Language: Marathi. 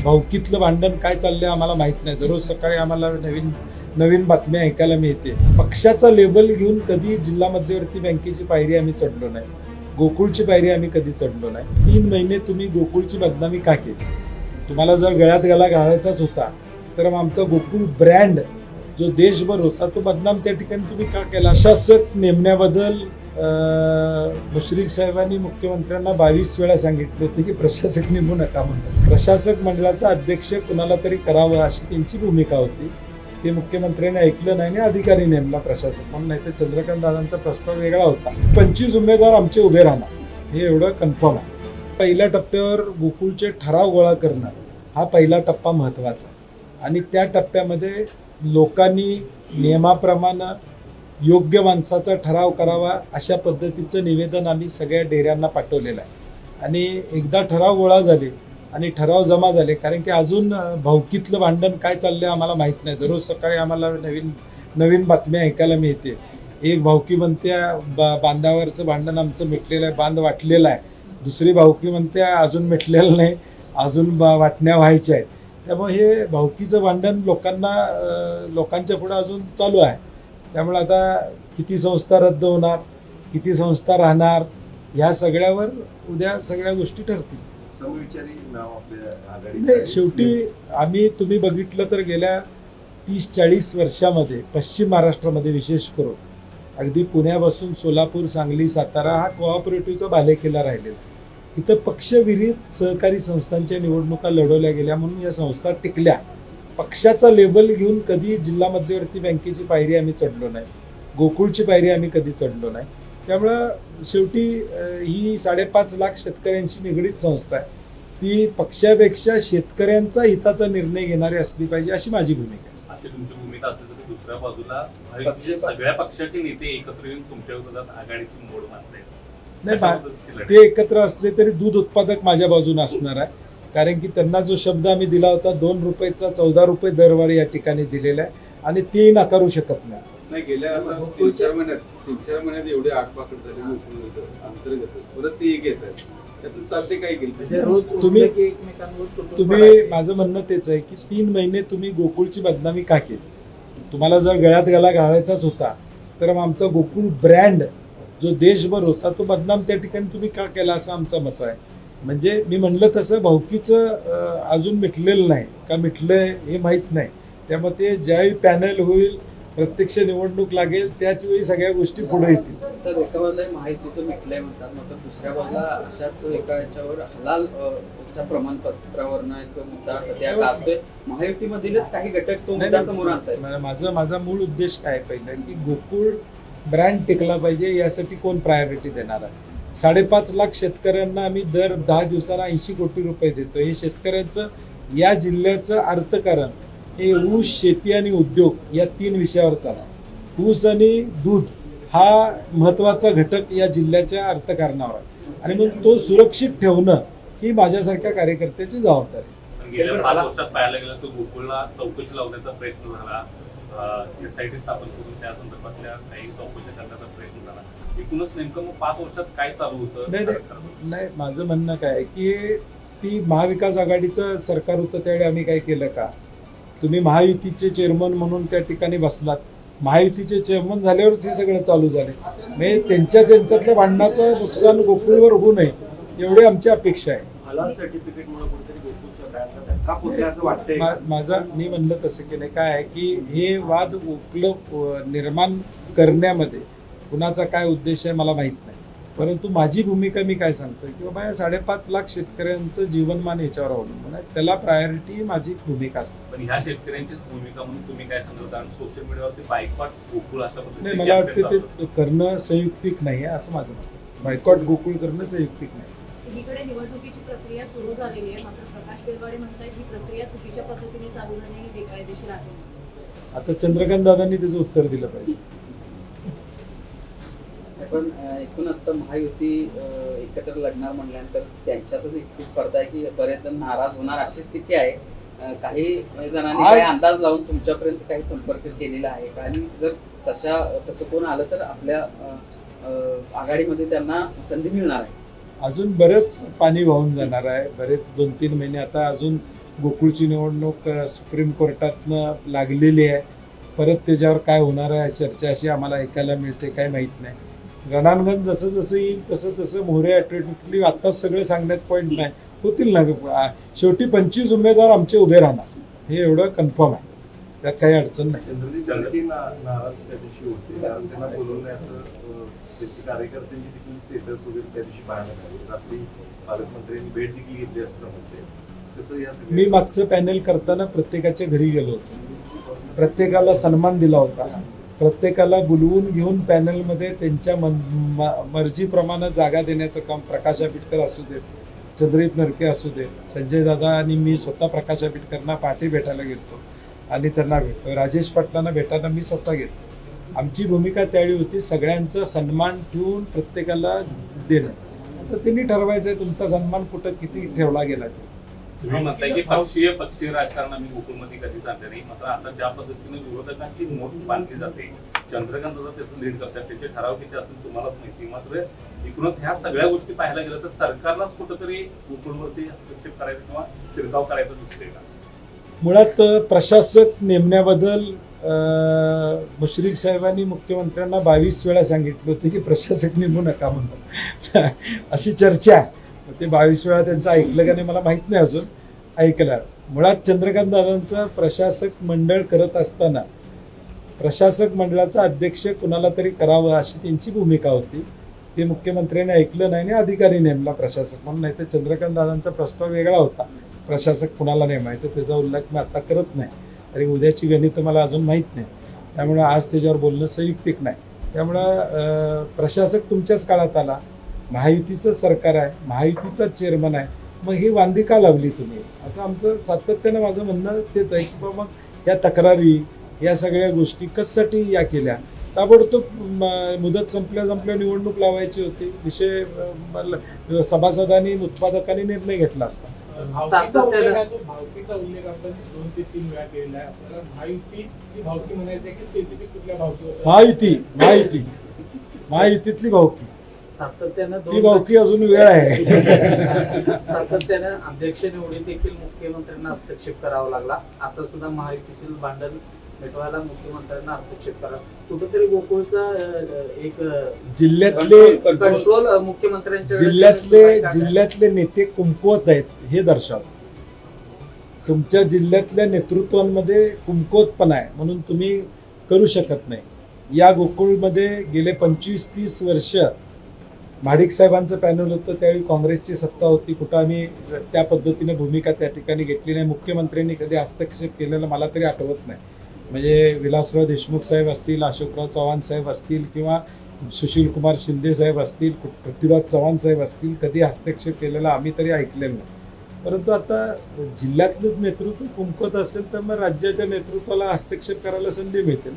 भावकीतलं भांडण काय चाललंय आम्हाला माहित नाही. दररोज सकाळी आम्हाला नवीन नवीन बातम्या ऐकायला मिळते. पक्षाचा लेबल घेऊन कधी जिल्हा मध्यवर्ती बँकेची पायरी आम्ही चढलो नाही, गोकुळची पायरी आम्ही कधी चढलो नाही. 3 महिने तुम्ही गोकुळची बदनामी का केली? तुम्हाला जर गळ्यात गळा घालायचाच होता तर मग आमचा गोकुळ ब्रँड जो देशभर होता तो बदनाम त्या ठिकाणी तुम्ही का केला? शासक नेमण्याबद्दल मुश्रीफ साहेबांनी मुख्यमंत्र्यांना 22 वेळा सांगितलं होतं की प्रशासक नेमू नका म्हणून. प्रशासक मंडळाचा अध्यक्ष कुणाला तरी करावं अशी त्यांची भूमिका होती. ते मुख्यमंत्र्यांनी ऐकलं नाही आणि अधिकारी नेमला प्रशासक म्हणून. नाही तर चंद्रकांत दादांचा प्रस्ताव वेगळा होता. 25 उमेदवार आमचे उभे राहणार हे एवढं कन्फर्म आहे. पहिल्या टप्प्यावर गोकुळचे ठराव गोळा करणं हा पहिला टप्पा महत्त्वाचा आणि त्या टप्प्यामध्ये लोकांनी नियमाप्रमाणे योग्य माणसाचा ठराव करावा अशा पद्धतीचं निवेदन आम्ही सगळ्या डेऱ्यांना पाठवलेलं आहे. आणि एकदा ठराव गोळा झाले आणि ठराव जमा झाले, कारण की अजून भावकीतलं भांडण काय चाललंय आम्हाला माहित नाही. दररोज सकाळी आम्हाला नवीन बातम्या ऐकायला मिळते. एक भावकी म्हणते बांधावरचं भांडण आमचं मिटलेलं आहे, बांध वाटलेला आहे. दुसरी भावकी म्हणते अजून मिटलेलं नाही, अजून वाटण्या व्हायच्या आहेत. त्यामुळे हे भावकीचं भांडण लोकांच्या पुढे अजून चालू आहे. त्यामुळे आता किती संस्था रद्द होणार, किती संस्था राहणार, ह्या सगळ्यावर उद्या सगळ्या गोष्टी ठरतील. समविचारी नाव आपल्या आघाडीत नाही, शेवटी तुम्ही बघितलं तर गेल्या 30-40 वर्षामध्ये पश्चिम महाराष्ट्रामध्ये विशेष करून अगदी पुण्यापासून सोलापूर, सांगली, सातारा हा कोऑपरेटिव्हचा बालेकिल्ला राहिलेला. इथं पक्षविरहित सहकारी संस्थांच्या निवडणुका लढवल्या गेल्या म्हणून या संस्था टिकल्या. पक्षाचा लेबल घेऊन कधी जिल्हा मध्यवर्ती बँकेची पायरी आम्ही चढलो नाही, गोकुळची पायरी आम्ही कधी चढलो नाही. त्यामुळं शेवटी ही 5.5 लाख शेतकऱ्यांशी निगडीत संस्था आहे. ती पक्षापेक्षा शेतकऱ्यांचा हिताचा निर्णय घेणारी असली पाहिजे अशी माझी भूमिका आहे. अशी तुमची भूमिका असेल तर दुसऱ्या बाजूला भाजपचे सगळ्या पक्षाचे नेते एकत्र येऊन तुमच्या विरोधात आघाडीची मोड मारतायत. नाही, ते एकत्र असले तरी दूध उत्पादक माझ्या बाजूने असणार आहे. कारण की त्यांना जो शब्द आम्ही दिला होता 2 रुपयाचा 14 रुपये दरवाढ या ठिकाणी दिलेला आहे आणि ते नाकारू शकत नाही. नाही, गेल्या 3-4 महिन्यात एवढे आगपाखड झाले अंतर्गत परत ते एक येत आहेत. त्यातून साध्य काय केलं? तुम्ही माझं म्हणणं तेच आहे की 3 महिने तुम्ही गोकुळची बदनामी का केली? तुम्हाला जर गळ्यात गळा घालायचाच होता तर मग आमचा गोकुळ ब्रँड जो देशभर होता तो बदनाम त्या ठिकाणी तुम्ही का केला असं आमचं मत आहे. म्हणजे मी म्हणलं तसं भावकीचं अजून मिटलेलं नाही का मिटलंय हे माहीत नाही. त्यामुळे ते ज्यावेळी पॅनल होईल, प्रत्यक्ष निवडणूक लागेल त्याच वेळी सगळ्या गोष्टी पुढे येतील. सर, एका बाजूला माहितीचं मिटलंय म्हणतात, मात्र दुसऱ्या बाजूला अशाच एका याच्यावर हलाल प्रमाणपत्रावरनं एक मुद्दा सध्या गाजतोय. महायुतीमधीलच काही घटक तो मुद्दा समोर आणतायत. माझा मूळ उद्देश काय पहिला की गोकुळ ब्रँड टिकला पाहिजे. यासाठी कोण प्रायोरिटी देणार आहे? 5.5 लाख शेतकऱ्यांना आम्ही दर 10 दिवसाला 80 कोटी रुपये देतो. हे शेतकऱ्यांचं या जिल्ह्याचं अर्थकारण हे ऊस, शेती आणि उद्योग या 3 विषयावर चालतं. ऊस आणि दूध हा महत्वाचा घटक या जिल्ह्याच्या अर्थकारणावर आहे आणि मग तो सुरक्षित ठेवणं ही माझ्यासारख्या कार्यकर्त्याची जबाबदारी आहे. गेल्या 5 वर्षात पाहायला गेलं तर गोकुळला चौकशी लावण्याचा प्रयत्न झाला, एसआयटी स्थापन करून त्या संदर्भातल्या काही चौकशी करण्याचा प्रयत्न झाला. एकूणच नेमकं मग 5 वर्षात काय चालू होतं? नाही, माझं म्हणणं काय आहे की ती महाविकास आघाडीचं सरकार होतं त्यावेळी आम्ही काय केलं का? तुम्ही महायुतीचे चेअरमन म्हणून त्या ठिकाणी बसलात. महायुतीचे चेअरमन झाल्यावरच हे सगळं चालू झाले. म्हणजे त्यांच्यातल्या भांडणाचं नुकसान गोकुळवर होऊ नये एवढी आमची अपेक्षा आहे. मी म्हणलं तसं की नाही काय आहे की हे वाद निर्माण करण्यामध्ये कुणाचा काय उद्देश आहे मला माहित नाही. परंतु माझी भूमिका मी काय सांगतोय की बाबा या 5.5 लाख शेतकऱ्यांचं जीवनमान याच्यावर अवलंबून आहे. त्याला प्रायोरिटी माझी भूमिका असते. पण ह्या शेतकऱ्यांचीच भूमिका म्हणून तुम्ही काय सांगता? आणि सोशल मीडियावरती बायकॉट गोकुळ असं नाही, मला वाटतं ते करणं संयुक्तिक नाही आहे असं माझं मत. बायकॉट गोकुळ करणं संयुक्तिक नाही. एकीकडे निवडणुकीची प्रक्रिया सुरू झालेली आहे, मात्र प्रकाश बेलवाडे म्हणतात ही प्रक्रिया चुकीच्या पद्धतीने चालू झाली ही बेकायदेशीर आहे. आता चंद्रकांत दादांनी त्याचं उत्तर दिलं पाहिजे. पण एकूणच तर महायुती एकत्र लढणार म्हणल्यानंतर त्यांच्यातच इतकी स्पर्धा आहे की बरेच जण नाराज होणार अशी स्थिती आहे. काही जणांनी काही अंदाज लावून तुमच्यापर्यंत काही संपर्क केलेला आहे का? आणि जर तसं कोण आलं तर आपल्या आघाडीमध्ये त्यांना संधी मिळणार आहे? अजून बरेच पाणी वाहून जाणार आहे. बरेच 2-3 महिने आता अजून गोकुळची निवडणूक सुप्रीम कोर्टातनं लागलेली आहे. परत त्याच्यावर काय होणार आहे चर्चा अशी आम्हाला ऐकायला मिळते, काय माहीत नाही. रणांगण जसं जसं येईल तसं तसं मोहरे ऑटोमॅटिकली आत्ताच सगळे सांगण्यात पॉईंट नाही, होतील ना. शेवटी 25 उमेदवार आमचे उभे राहणार, हे एवढं कन्फर्म आहे, त्यात काही अडचण नाही. चंद्रदीप जानकी नाराज त्या दिवशी होते, कारण त्यांना बोलवलं नाही असं त्यांची कार्यकर्त्यांची देखील स्टेटस वगैरे त्या दिवशी पाहायला मिळाले. रात्री पालकमंत्र्यांनी भेट देखील घेतली असं समजते. कसं या मी मागचं पॅनेल करताना प्रत्येकाच्या घरी गेलो होतो, प्रत्येकाला सन्मान दिला होता, प्रत्येकाला बोलवून घेऊन पॅनलमध्ये त्यांच्या मर्जीप्रमाणे जागा देण्याचं काम प्रकाश आंबेडकर असू देत, चंद्रदीप नरके असू देत, संजय दादा आणि मी स्वतः प्रकाश आंबेडकरांना पहाटे भेटायला गेलो आणि त्यांना भेटतो. राजेश पाटलांना भेटायला मी स्वतः गेलो. आमची भूमिका त्यावेळी होती सगळ्यांचा सन्मान ठेवून प्रत्येकाला देणं. तर त्यांनी ठरवायचं आहे तुमचा सन्मान कुठं किती ठेवला गेला. तुम्ही म्हणताय की पक्षीय राजकारण आम्ही गोकुळमध्ये कधीच आणले नाही, मात्र आता ज्या पद्धतीने विरोधकांची मोठ बांधली जाते, चंद्रकांत दादा त्याचं लीड करतात, त्याचे ठराव किती असेल तुम्हालाच माहिती. मात्र एकूणच ह्या सगळ्या गोष्टी पाहायला गेलं तर सरकारलाच कुठंतरी गोकुळवरती हस्तक्षेप करायचा किंवा शिरकाव करायचा दिसतोय का? मुळात प्रशासक नेमण्याबद्दल मुश्रीफ साहेबांनी मुख्यमंत्र्यांना 22 वेळा सांगितलं होतं की प्रशासक नेमू नका म्हणून अशी चर्चा आहे. ते 22 वेळा त्यांचं ऐकलं का नाही मला माहीत नाही, अजून ऐकलं. मुळात चंद्रकांत दादांचं प्रशासक मंडळ करत असताना प्रशासक मंडळाचा अध्यक्ष कुणाला तरी करावं अशी त्यांची भूमिका होती. ते मुख्यमंत्र्यांनी ऐकलं नाही आणि अधिकारी नेमला प्रशासक म्हणून. नाही तर चंद्रकांत दादांचा प्रस्ताव वेगळा होता, प्रशासक कुणाला नेमायचं, त्याचा उल्लेख मी आता करत नाही. आणि उद्याची गणित मला अजून माहीत नाही, त्यामुळं आज त्याच्यावर बोलणं संयुक्तिक नाही. त्यामुळं प्रशासक तुमच्याच काळात आला, महायुतीचं सरकार आहे, महायुतीचा चेअरमन आहे, मग ही वांदी का लावली तुम्ही, असं आमचं सातत्यानं माझं म्हणणं तेच आहे. की मग या तक्रारी या सगळ्या गोष्टी कशासाठी या केल्या. ताबडतोब मुदत संपल्या निवडणूक लावायची होती. विषय सभासदांनी उत्पादकांनी निर्णय घेतला असता. भावकीचा उल्लेख आपण 2 ते 3 वेळा केलेला आहे. आपल्याला महायुती ही भावकी म्हणायचं आहे की स्पेसिफिक कुठल्या भावकी? महायुतीतली भावकी, सातत्यानं ती भावकी अजून वेळ आहे. सातत्यानं अध्यक्ष निवडीत देखील मुख्यमंत्र्यांना हस्तक्षेप करावा लागला. आता सुद्धा महायुतीतील भांडण मिटवायला मुख्यमंत्र्यांना हस्तक्षेप करा. कुठेतरी गोकुळचा एक जिल्ह्यातले कंट्रोल मुख्यमंत्र्यांच्या जिल्ह्यातले नेते कुमकुवत आहेत हे दर्शवतं. तुमच्या जिल्ह्यातल्या नेतृत्वांमध्ये कुमकुवतपणा आहे म्हणून तुम्ही करू शकत नाही. या गोकुळमध्ये गेले 25-30 वर्ष महाडिक साहेबांचं पॅनल होतं, त्यावेळी काँग्रेसची सत्ता होती. कुठं आम्ही त्या पद्धतीने भूमिका त्या ठिकाणी घेतली नाही. मुख्यमंत्र्यांनी कधी हस्तक्षेप केलेला मला तरी आठवत नाही. म्हणजे विलासराव देशमुख साहेब असतील, अशोकराव चव्हाण साहेब असतील किंवा सुशीलकुमार शिंदे साहेब असतील, पृथ्वीराज चव्हाण साहेब असतील, कधी हस्तक्षेप केलेला आम्ही तरी ऐकलेलं नाही. परंतु आता जिल्ह्यातलंच नेतृत्व कुंकवत असेल तर मग राज्याच्या नेतृत्वाला हस्तक्षेप करायला संधी मिळते.